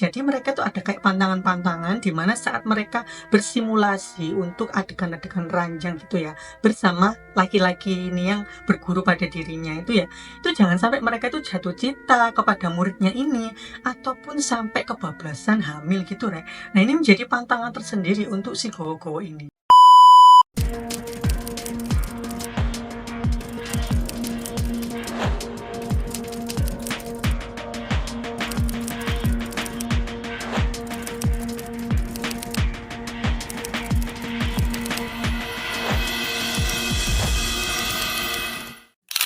Jadi mereka tuh ada kayak pantangan-pantangan di mana saat mereka bersimulasi untuk adegan-adegan ranjang gitu ya, bersama laki-laki ini yang berguru pada dirinya itu jangan sampai mereka tuh jatuh cinta kepada muridnya ini ataupun sampai kebablasan hamil gitu, Rek. Nah, ini menjadi pantangan tersendiri untuk si gowo-gowo ini.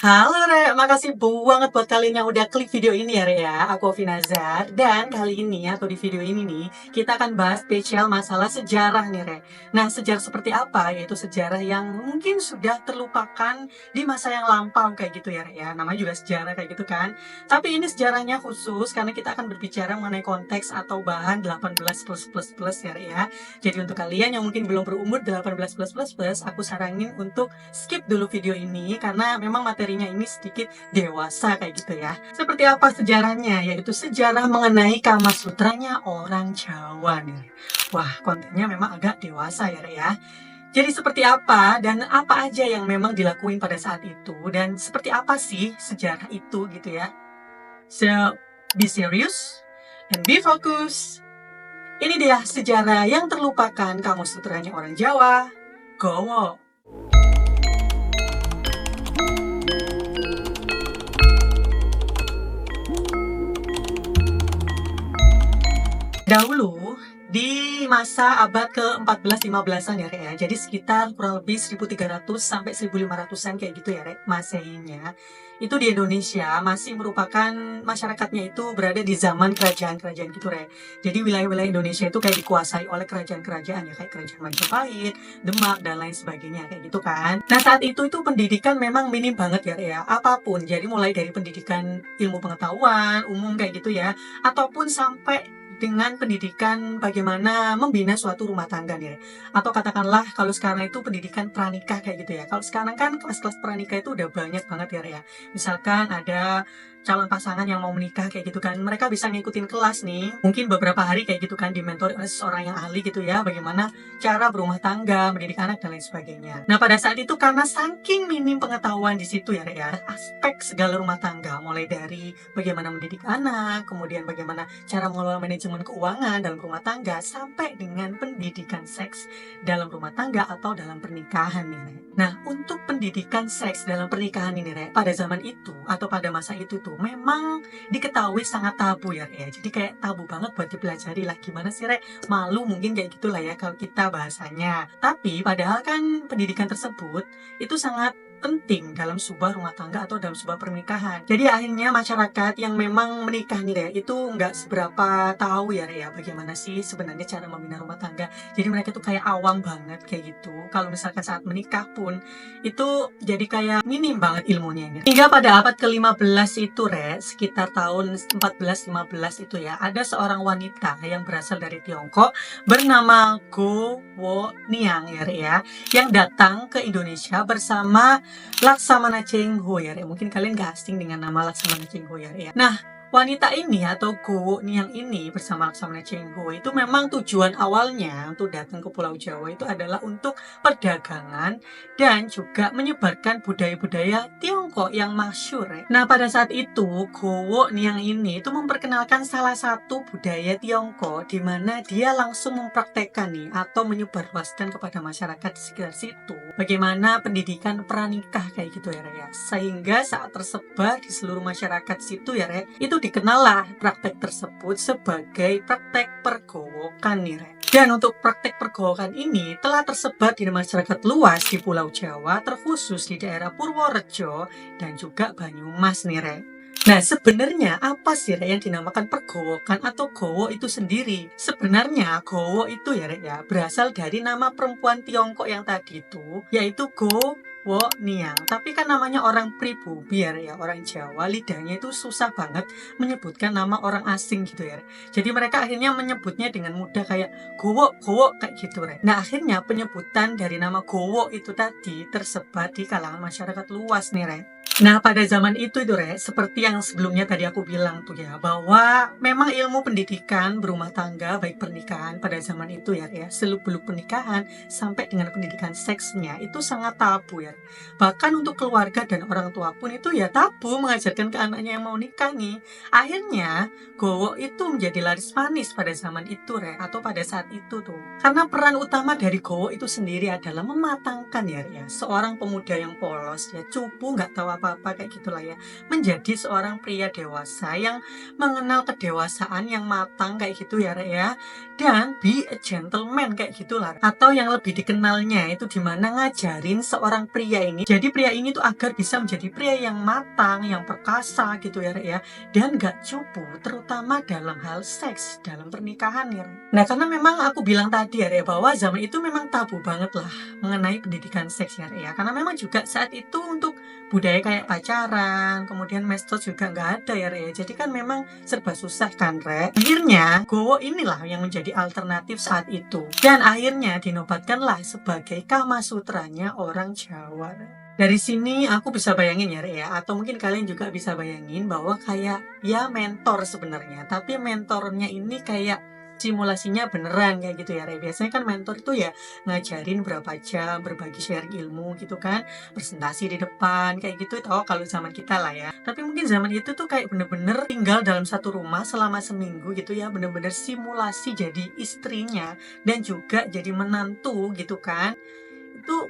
Halo Re, makasih banget buat kalian yang udah klik video ini ya Re ya. Aku Ovi Nazar, dan kali ini atau di video ini nih, kita akan bahas spesial masalah sejarah nih Re. Nah, sejarah seperti apa? Yaitu sejarah yang mungkin sudah terlupakan di masa yang lampau kayak gitu ya Re ya. Namanya juga sejarah kayak gitu kan. Tapi ini sejarahnya khusus karena kita akan berbicara mengenai konteks atau bahan 18+++ ya Re ya. Jadi untuk kalian yang mungkin belum berumur 18+++, aku saranin untuk skip dulu video ini karena memang materinya ini sedikit dewasa kayak gitu ya. Seperti apa sejarahnya? Yaitu sejarah mengenai Kama Sutranya orang Jawa nih. Wah, kontennya memang agak dewasa ya, Re ya. Jadi seperti apa dan apa aja yang memang dilakuin pada saat itu dan seperti apa sih sejarah itu gitu ya. So, be serious and be focused. Ini dia sejarah yang terlupakan Kama Sutranya orang Jawa, Gowo. Dahulu, di masa abad ke-14-15an ya, Rek ya. Jadi sekitar kurang lebih 1300 sampai 1500-an kayak gitu ya, Rek, Masehinya. Itu di Indonesia masih merupakan masyarakatnya itu berada di zaman kerajaan-kerajaan gitu, Rek. Jadi wilayah-wilayah Indonesia itu kayak dikuasai oleh kerajaan-kerajaan ya, kayak kerajaan Majapahit, Demak, dan lain sebagainya kayak gitu kan. Nah, saat itu pendidikan memang minim banget ya, Rek ya. Apapun. Jadi mulai dari pendidikan ilmu pengetahuan umum kayak gitu ya, ataupun sampai dengan pendidikan bagaimana membina suatu rumah tangga nih. Atau katakanlah kalau sekarang itu pendidikan pranikah kayak gitu ya. Kalau sekarang kan kelas-kelas pranikah itu udah banyak banget ya. Misalkan ada calon pasangan yang mau menikah kayak gitu kan, mereka bisa ngikutin kelas nih, mungkin beberapa hari kayak gitu kan, dimentori oleh seseorang yang ahli gitu ya, bagaimana cara berumah tangga, mendidik anak, dan lain sebagainya. Nah, pada saat itu karena saking minim pengetahuan di situ ya, aspek segala rumah tangga, mulai dari bagaimana mendidik anak, kemudian bagaimana cara mengelola manajemen keuangan dalam rumah tangga, sampai dengan pendidikan seks dalam rumah tangga atau dalam pernikahan nih, Re. Nah, untuk pendidikan seks dalam pernikahan ini, Re, pada zaman itu atau pada masa itu tuh memang diketahui sangat tabu ya, Re. Jadi kayak tabu banget buat dipelajari lah. Gimana sih, Re? Malu mungkin kayak gitulah ya kalau kita bahasanya. Tapi padahal kan pendidikan tersebut itu sangat penting dalam sebuah rumah tangga atau dalam sebuah pernikahan. Jadi akhirnya masyarakat yang memang menikah nih, Re, itu nggak seberapa tahu ya, Re, ya, bagaimana sih sebenarnya cara membina rumah tangga. Jadi mereka tuh kayak awam banget kayak gitu. Kalau misalkan saat menikah pun itu jadi kayak minim banget ilmunya ini. Hingga pada abad ke-15 itu, Re, sekitar tahun 1415 itu ya, ada seorang wanita yang berasal dari Tiongkok bernama Go Wo Niang ya, Re, ya, yang datang ke Indonesia bersama Laksamana Cheng Ho ya, Re. Mungkin kalian gak asing dengan nama Laksamana Cheng Ho ya, Re, ya. Nah, wanita ini atau Go Niang ini bersama Laksamana Cheng Ho itu memang tujuan awalnya untuk datang ke Pulau Jawa itu adalah untuk perdagangan dan juga menyebarkan budaya-budaya Tiongkok yang masyhur. Ya. Nah, pada saat itu Go Niang ini itu memperkenalkan salah satu budaya Tiongkok di mana dia langsung mempraktekkan nih atau menyebarluaskan kepada masyarakat di sekitar situ bagaimana pendidikan pranikah kayak gitu ya, Re. Sehingga saat tersebar di seluruh masyarakat situ ya, Re, itu dikenallah praktek tersebut sebagai praktek pergowokan nih, Re. Dan untuk praktek pergowokan ini telah tersebar di masyarakat luas di Pulau Jawa, terkhusus di daerah Purworejo dan juga Banyumas nih, Re. Nah, sebenarnya apa sih, Re, yang dinamakan pergowokan atau gowo itu sendiri? Sebenarnya gowo itu ya, Re, ya, berasal dari nama perempuan Tiongkok yang tadi itu, yaitu Go Wo Niang. Tapi kan namanya orang pribumi ya, orang Jawa, lidahnya itu susah banget menyebutkan nama orang asing gitu ya, Re. Jadi mereka akhirnya menyebutnya dengan mudah kayak Gowo, Gowo kayak gitu, Re. Nah, akhirnya penyebutan dari nama Gowo itu tadi tersebar di kalangan masyarakat luas nih, Re. Nah, pada zaman itu Rek, seperti yang sebelumnya tadi aku bilang tuh ya, bahwa memang ilmu pendidikan berumah tangga, baik pernikahan pada zaman itu ya, seluk-beluk pernikahan sampai dengan pendidikan seksnya itu sangat tabu ya. Bahkan untuk keluarga dan orang tua pun itu ya tabu mengajarkan ke anaknya yang mau nikah nih. Akhirnya, gowo itu menjadi laris manis pada zaman itu Rek, atau pada saat itu tuh. Karena peran utama dari gowo itu sendiri adalah mematangkan ya, seorang pemuda yang polos ya, cupu nggak tahu apa-apa kayak gitulah ya, menjadi seorang pria dewasa yang mengenal kedewasaan yang matang kayak gitu ya Rek ya, dan be a gentleman kayak gitulah, atau yang lebih dikenalnya itu dimana ngajarin seorang pria ini, jadi pria ini tuh agar bisa menjadi pria yang matang, yang perkasa gitu ya Rek ya, dan gak cupu terutama dalam hal seks dalam pernikahan ya. Nah, karena memang aku bilang tadi ya Rek, bahwa zaman itu memang tabu banget lah mengenai pendidikan seks ya Rek ya, karena memang juga saat itu untuk budaya kayak pacaran, kemudian mestos juga nggak ada ya Rek ya. Jadi kan memang serba susah kan Rek. Akhirnya gowo inilah yang menjadi alternatif saat itu. Dan akhirnya dinobatkanlah sebagai Kama Sutranya orang Jawa Rek. Dari sini aku bisa bayangin ya Rek ya, atau mungkin kalian juga bisa bayangin bahwa kayak ya mentor sebenarnya, tapi mentornya ini kayak simulasinya beneran kayak gitu ya Rek. Biasanya kan mentor itu ya ngajarin berapa jam, berbagi sharing ilmu gitu kan, presentasi di depan kayak gitu toh kalau zaman kita lah ya. Tapi mungkin zaman itu tuh kayak bener-bener tinggal dalam satu rumah selama seminggu gitu ya, bener-bener simulasi jadi istrinya dan juga jadi menantu gitu kan. Itu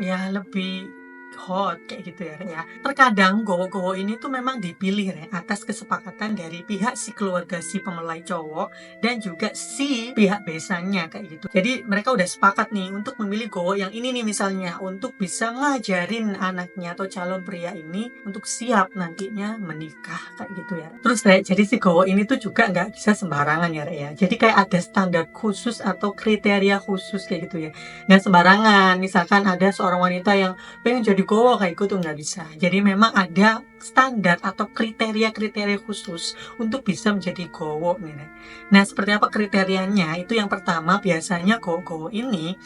ya lebih hot kayak gitu ya. Terkadang gowo-gowo ini tuh memang dipilih ya atas kesepakatan dari pihak si keluarga si pemulai cowok dan juga si pihak besannya kayak gitu. Jadi mereka udah sepakat nih untuk memilih gowo yang ini nih misalnya untuk bisa ngajarin anaknya atau calon pria ini untuk siap nantinya menikah kayak gitu ya. Terus jadi si gowo ini tuh juga nggak bisa sembarangan ya ya. Jadi kayak ada standar khusus atau kriteria khusus kayak gitu ya. Nggak sembarangan. Misalkan ada seorang wanita yang pengen jadi gowo kayak gitu nggak bisa. Jadi memang ada standar atau kriteria-kriteria khusus untuk bisa menjadi gowo nih. Nah, seperti apa kriterianya? Itu yang pertama biasanya gowo-gowo ini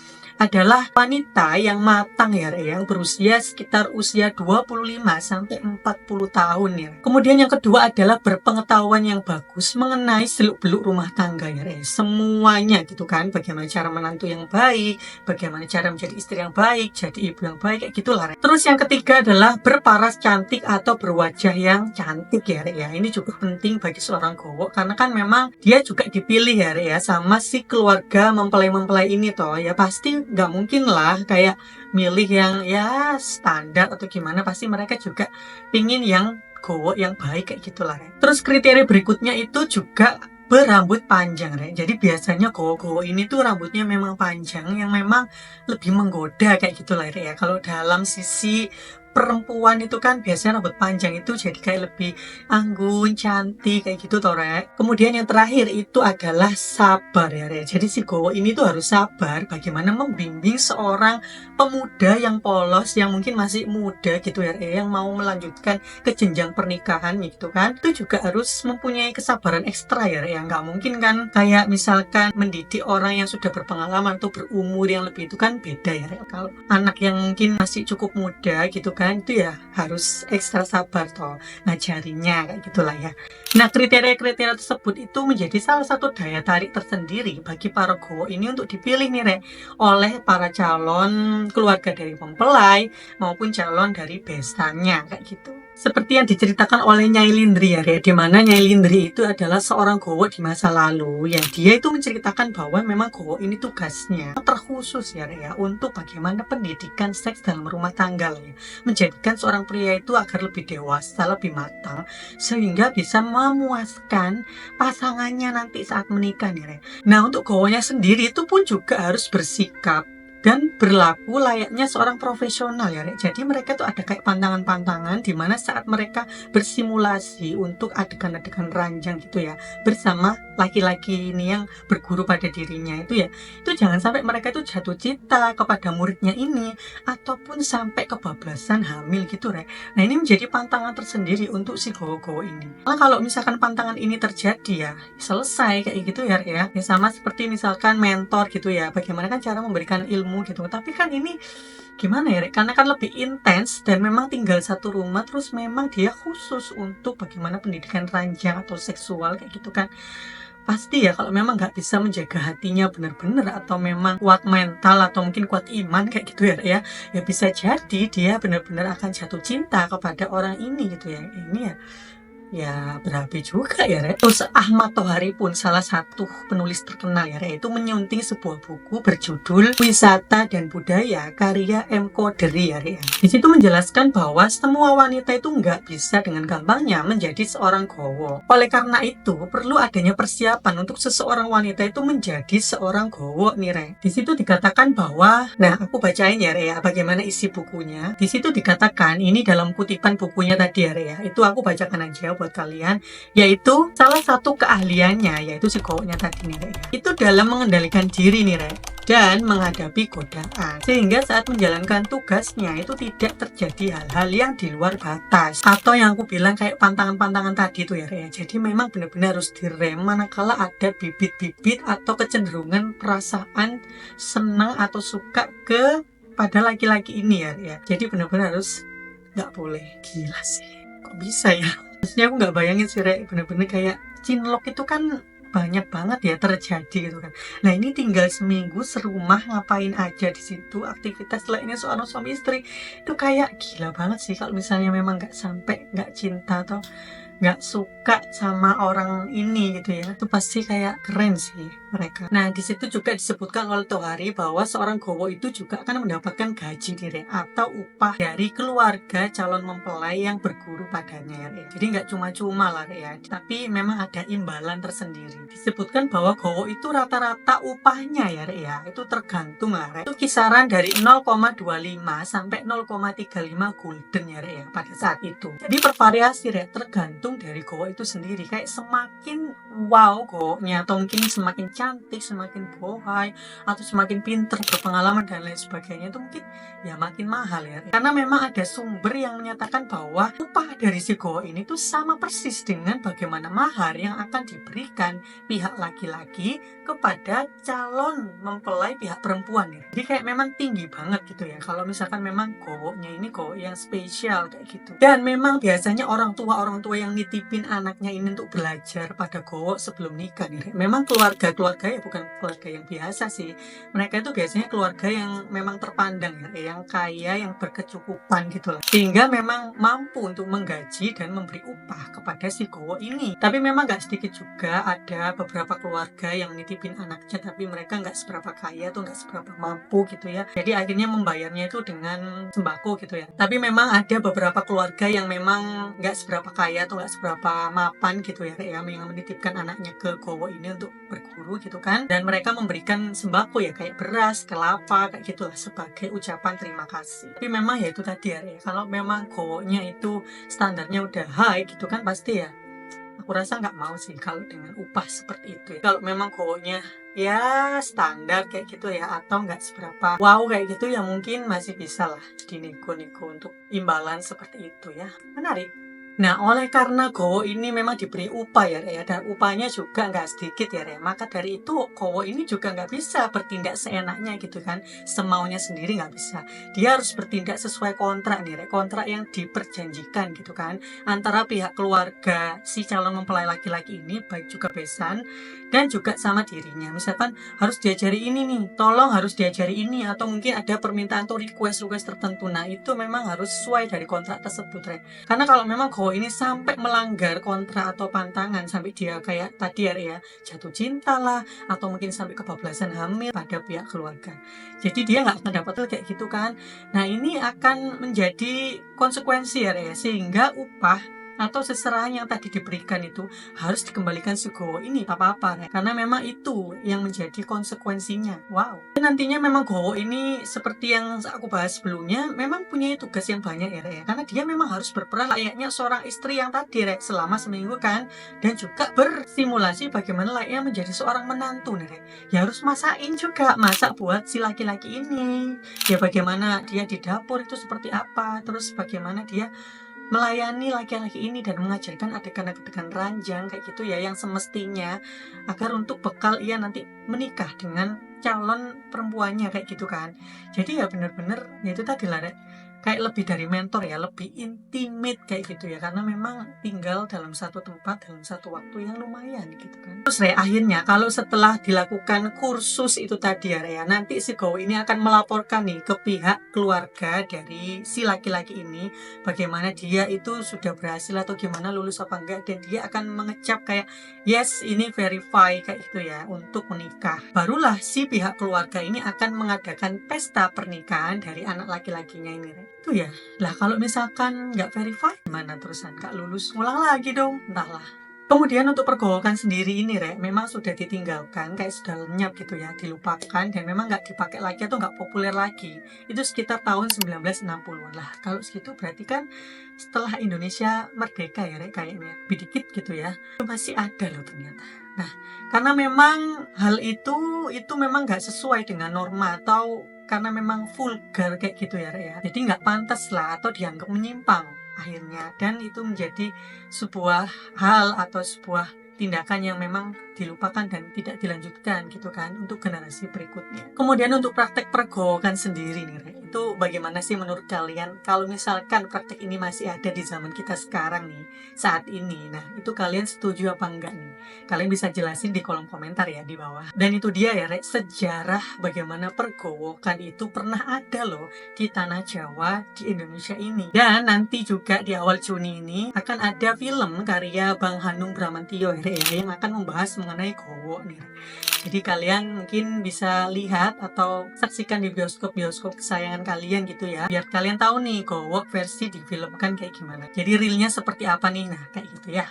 adalah wanita yang matang ya, yang berusia sekitar usia 25 sampai 40 tahun ya. Kemudian yang kedua adalah berpengetahuan yang bagus mengenai seluk-beluk rumah tangga ya, semuanya gitu kan, bagaimana cara menantu yang baik, bagaimana cara menjadi istri yang baik, jadi ibu yang baik kayak gitulah. Terus yang ketiga adalah berparas cantik atau berwajah yang cantik ya, ya. Ini juga penting bagi seorang gowo karena kan memang dia juga dipilih ya sama si keluarga mempelai-mempelai ini toh ya, pasti nggak mungkin lah kayak milih yang ya standar atau gimana, pasti mereka juga pingin yang gowo yang baik kayak gitulah. Terus kriteria berikutnya itu juga berambut panjang jadi biasanya gowo-gowo ini tuh rambutnya memang panjang yang memang lebih menggoda kayak gitulah ya. Kalau dalam sisi perempuan itu kan biasanya rambut panjang itu jadi kayak lebih anggun, cantik kayak gitu toh Rek. Kemudian yang terakhir itu adalah sabar ya Rek. Jadi si gowo ini tuh harus sabar bagaimana membimbing seorang pemuda yang polos, yang mungkin masih muda gitu ya Rek, yang mau melanjutkan ke jenjang pernikahan gitu kan. Itu juga harus mempunyai kesabaran ekstra ya Rek. Nggak mungkin kan kayak misalkan mendidik orang yang sudah berpengalaman atau berumur yang lebih, itu kan beda ya Rek. Kalau anak yang mungkin masih cukup muda gitu kan, itu ya harus ekstra sabar toh ngajarinya kayak gitulah ya. Nah, kriteria-kriteria tersebut itu menjadi salah satu daya tarik tersendiri bagi para gowo ini untuk dipilih nih Rek oleh para calon keluarga dari mempelai maupun calon dari besannya kayak gitu. Seperti yang diceritakan oleh Nyai Lindri ya, di mana Nyai Lindri itu adalah seorang gowo di masa lalu yang dia itu menceritakan bahwa memang gowo ini tugasnya terkhusus ya, untuk bagaimana pendidikan seks dalam rumah tangga ya. Menjadikan seorang pria itu agar lebih dewasa, lebih matang sehingga bisa memuaskan pasangannya nanti saat menikah nih. Nah, untuk gowonya sendiri itu pun juga harus bersikap dan berlaku layaknya seorang profesional ya Rek. Jadi mereka tuh ada kayak pantangan-pantangan di mana saat mereka bersimulasi untuk adegan-adegan ranjang gitu ya bersama laki-laki ini yang berguru pada dirinya itu ya, itu jangan sampai mereka itu jatuh cinta kepada muridnya ini ataupun sampai kebablasan hamil gitu Rek. Nah, ini menjadi pantangan tersendiri untuk si gowo-gowo ini. Nah, kalau misalkan pantangan ini terjadi ya selesai kayak gitu ya Rek ya. Ya sama seperti misalkan mentor gitu ya, bagaimana kan cara memberikan ilmu gitu, tapi kan ini gimana ya Rek? Karena kan lebih intens dan memang tinggal satu rumah, terus memang dia khusus untuk bagaimana pendidikan ranjang atau seksual kayak gitu kan. Pasti ya kalau memang nggak bisa menjaga hatinya benar-benar atau memang kuat mental atau mungkin kuat iman kayak gitu ya Rek ya. Ya bisa jadi dia benar-benar akan jatuh cinta kepada orang ini gitu ya. Ini ya berapi juga ya Rek. Terus Ahmad Tohari pun salah satu penulis terkenal ya Rek, itu menyunting sebuah buku berjudul Wisata dan Budaya karya M. Koderi ya Rek. Di situ menjelaskan bahwa semua wanita itu nggak bisa dengan gampangnya menjadi seorang gowo. Oleh karena itu perlu adanya persiapan untuk seseorang wanita itu menjadi seorang gowo nih Rek. Di situ dikatakan bahwa, nah aku bacain ya Rek ya, bagaimana isi bukunya. Di situ dikatakan, ini dalam kutipan bukunya tadi ya Rek ya, itu aku bacakan aja buat kalian, yaitu salah satu keahliannya yaitu si cowoknya tadi nih Rek, itu dalam mengendalikan diri nih Rek dan menghadapi godaan, sehingga saat menjalankan tugasnya itu tidak terjadi hal-hal yang di luar batas atau yang aku bilang kayak pantangan-pantangan tadi tuh ya Rek ya. Jadi memang benar-benar harus direm manakala ada bibit-bibit atau kecenderungan perasaan senang atau suka ke pada laki-laki ini ya Rek ya. Jadi benar-benar harus nggak boleh. Gila sih, kok bisa ya? Maksudnya aku nggak bayangin sih Rek, bener-bener kayak cinlok itu kan banyak banget ya terjadi gitu kan. Nah ini tinggal seminggu serumah ngapain aja di situ, aktivitas lainnya seorang suami istri itu kayak gila banget sih. Kalau misalnya memang nggak sampai nggak cinta atau nggak suka sama orang ini gitu ya, itu pasti kayak keren sih mereka. Nah di situ juga disebutkan oleh Tohari bahwa seorang gowo itu juga akan mendapatkan gaji nih atau upah dari keluarga calon mempelai yang berguru padanya ya. Jadi nggak cuma-cuma lah ya, tapi memang ada imbalan tersendiri. Disebutkan bahwa gowo itu rata-rata upahnya ya, itu tergantung lah itu kisaran dari 0,25 sampai 0,35 gulden ya pada saat itu. Jadi bervariasi tergantung dari gowo itu sendiri. Kayak semakin wow gowonya atau mungkin semakin cantik, semakin bohai atau semakin pinter, berpengalaman dan lain sebagainya, itu mungkin ya makin mahal ya. Karena memang ada sumber yang menyatakan bahwa upah dari si gowo ini tuh sama persis dengan bagaimana mahar yang akan diberikan pihak laki-laki kepada calon mempelai pihak perempuan ya. Jadi kayak memang tinggi banget gitu ya kalau misalkan memang gowonya ini gowo yang spesial kayak gitu. Dan memang biasanya orang tua yang nitipin anaknya ini untuk belajar pada gowo sebelum nikah nih. Memang keluarga ya bukan keluarga yang biasa sih. Mereka itu biasanya keluarga yang memang terpandang ya, yang kaya, yang berkecukupan gitu lah. Sehingga memang mampu untuk menggaji dan memberi upah kepada si gowo ini. Tapi memang gak sedikit juga ada beberapa keluarga yang nitipin anaknya tapi mereka gak seberapa kaya atau gak seberapa mampu gitu ya. Jadi akhirnya membayarnya itu dengan sembako gitu ya. Tapi memang ada beberapa keluarga yang memang gak seberapa kaya atau gak seberapa mapan gitu ya, yang menitipkan anaknya ke gowo ini untuk berguru gitu kan. Dan mereka memberikan sembako ya, kayak beras, kelapa, kayak gitulah sebagai ucapan terima kasih. Tapi memang ya itu tadi ya, kalau memang gowonya itu standarnya udah high gitu kan, pasti ya aku rasa nggak mau sih kalau dengan upah seperti itu ya. Kalau memang gowonya ya standar kayak gitu ya, atau nggak seberapa wow kayak gitu ya, mungkin masih bisa lah dinego-nego untuk imbalan seperti itu ya. Menarik. Nah, oleh karena gowo ini memang diberi upah ya, dan upahnya juga nggak sedikit ya, maka dari itu gowo ini juga nggak bisa bertindak seenaknya gitu kan, semaunya sendiri nggak bisa. Dia harus bertindak sesuai kontrak nih, kontrak yang diperjanjikan gitu kan, antara pihak keluarga si calon mempelai laki-laki ini, baik juga besan dan juga sama dirinya. Misalkan harus diajari ini nih, tolong harus diajari ini, atau mungkin ada permintaan atau request tertentu. Nah, itu memang harus sesuai dari kontrak tersebut, karena kalau memang gowo ini sampai melanggar kontrak atau pantangan, sampai dia kayak tadi ya jatuh cinta lah, atau mungkin sampai kebablasan hamil pada pihak keluarga, jadi dia nggak akan dapat kayak gitu kan. Nah ini akan menjadi konsekuensi ya, sehingga upah atau seserahan yang tadi diberikan itu harus dikembalikan si gowo ini apa-apa karena memang itu yang menjadi konsekuensinya. Wow. Dan nantinya memang gowo ini seperti yang aku bahas sebelumnya memang punya tugas yang banyak ya, karena dia memang harus berperan layaknya seorang istri yang tadi selama seminggu kan, dan juga bersimulasi bagaimana layaknya menjadi seorang menantu nih, ya harus masakin juga, masak buat si laki-laki ini ya, bagaimana dia di dapur itu seperti apa, terus bagaimana dia melayani laki-laki ini dan mengajarkan adegan-adegan ranjang kayak gitu ya, yang semestinya agar untuk bekal ia nanti menikah dengan calon perempuannya kayak gitu kan. Jadi ya bener-bener ya itu tadi lah Rek, kayak lebih dari mentor ya, lebih intimate kayak gitu ya, karena memang tinggal dalam satu tempat dalam satu waktu yang lumayan gitu kan. Terus Rek, akhirnya kalau setelah dilakukan kursus itu tadi ya Rek, ya, nanti si Gowo ini akan melaporkan nih ke pihak keluarga dari si laki-laki ini bagaimana dia itu sudah berhasil atau gimana, lulus apa enggak, dan dia akan mengecap kayak yes ini verify kayak gitu ya untuk menikah. Barulah si pihak keluarga ini akan mengadakan pesta pernikahan dari anak laki-lakinya ini Rek. Itu ya. Lah kalau misalkan nggak verify gimana terusan? Nggak lulus, ngulang lagi dong. Entahlah. Kemudian untuk pergolakan sendiri ini Rek, memang sudah ditinggalkan, kayak sudah lenyap gitu ya, dilupakan, dan memang nggak dipakai lagi atau nggak populer lagi. Itu sekitar tahun 1960-an lah. Kalau segitu berarti kan setelah Indonesia merdeka ya Rek, kayaknya lebih dikit gitu ya. Itu masih ada loh ternyata. Nah, karena memang hal itu memang nggak sesuai dengan norma atau karena memang vulgar kayak gitu ya Rek ya. Jadi nggak pantas lah atau dianggap menyimpang akhirnya, dan itu menjadi sebuah hal atau sebuah tindakan yang memang dilupakan dan tidak dilanjutkan gitu kan untuk generasi berikutnya. Kemudian untuk praktek pergowokan sendiri nih Rek, itu bagaimana sih menurut kalian kalau misalkan praktek ini masih ada di zaman kita sekarang nih, saat ini? Nah itu kalian setuju apa enggak nih? Kalian bisa jelasin di kolom komentar ya di bawah. Dan itu dia ya Rek, sejarah bagaimana pergowokan itu pernah ada loh di tanah Jawa di Indonesia ini. Dan nanti juga di awal Juni ini akan ada film karya Bang Hanung Bramantyo ya, yang akan membahas mengenai gowo nih. Jadi kalian mungkin bisa lihat atau saksikan di bioskop-bioskop kesayangan kalian gitu ya, biar kalian tahu nih gowo versi difilmkan kayak gimana. Jadi realnya seperti apa nih, nah kayak gitu ya.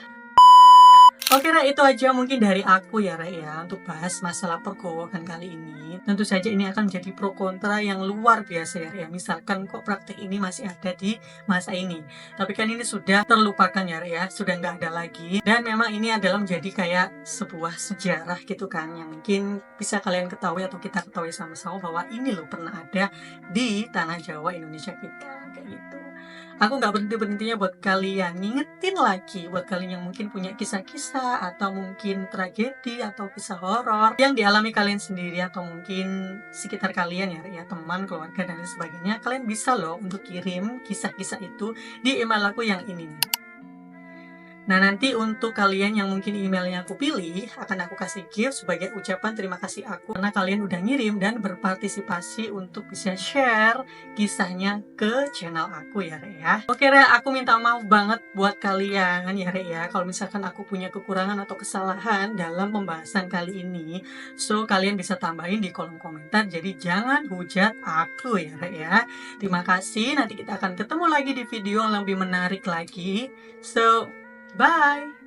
Oke Rek, itu aja mungkin dari aku ya Rek ya, untuk bahas masalah pergowokan kali ini. Tentu saja ini akan menjadi pro kontra yang luar biasa ya Rek ya. Misalkan kok praktik ini masih ada di masa ini, tapi kan ini sudah terlupakan ya Rek ya, sudah nggak ada lagi. Dan memang ini adalah menjadi kayak sebuah sejarah gitu kan, yang mungkin bisa kalian ketahui atau kita ketahui sama-sama bahwa ini loh pernah ada di tanah Jawa Indonesia kita kayak gitu. Aku nggak berhenti-berhentinya buat kalian ngingetin lagi, buat kalian yang mungkin punya kisah-kisah atau mungkin tragedi atau kisah horor yang dialami kalian sendiri atau mungkin sekitar kalian ya teman, keluarga dan lain sebagainya. Kalian bisa loh untuk kirim kisah-kisah itu di email aku yang ini nih. Nah nanti untuk kalian yang mungkin emailnya aku pilih, akan aku kasih gift sebagai ucapan terima kasih aku karena kalian udah ngirim dan berpartisipasi untuk bisa share kisahnya ke channel aku ya Rek ya. Oke Rek, aku minta maaf banget buat kalian ya Rek ya, kalau misalkan aku punya kekurangan atau kesalahan dalam pembahasan kali ini. So kalian bisa tambahin di kolom komentar, jadi jangan hujat aku ya Rek ya. Terima kasih, nanti kita akan ketemu lagi di video yang lebih menarik lagi. So bye!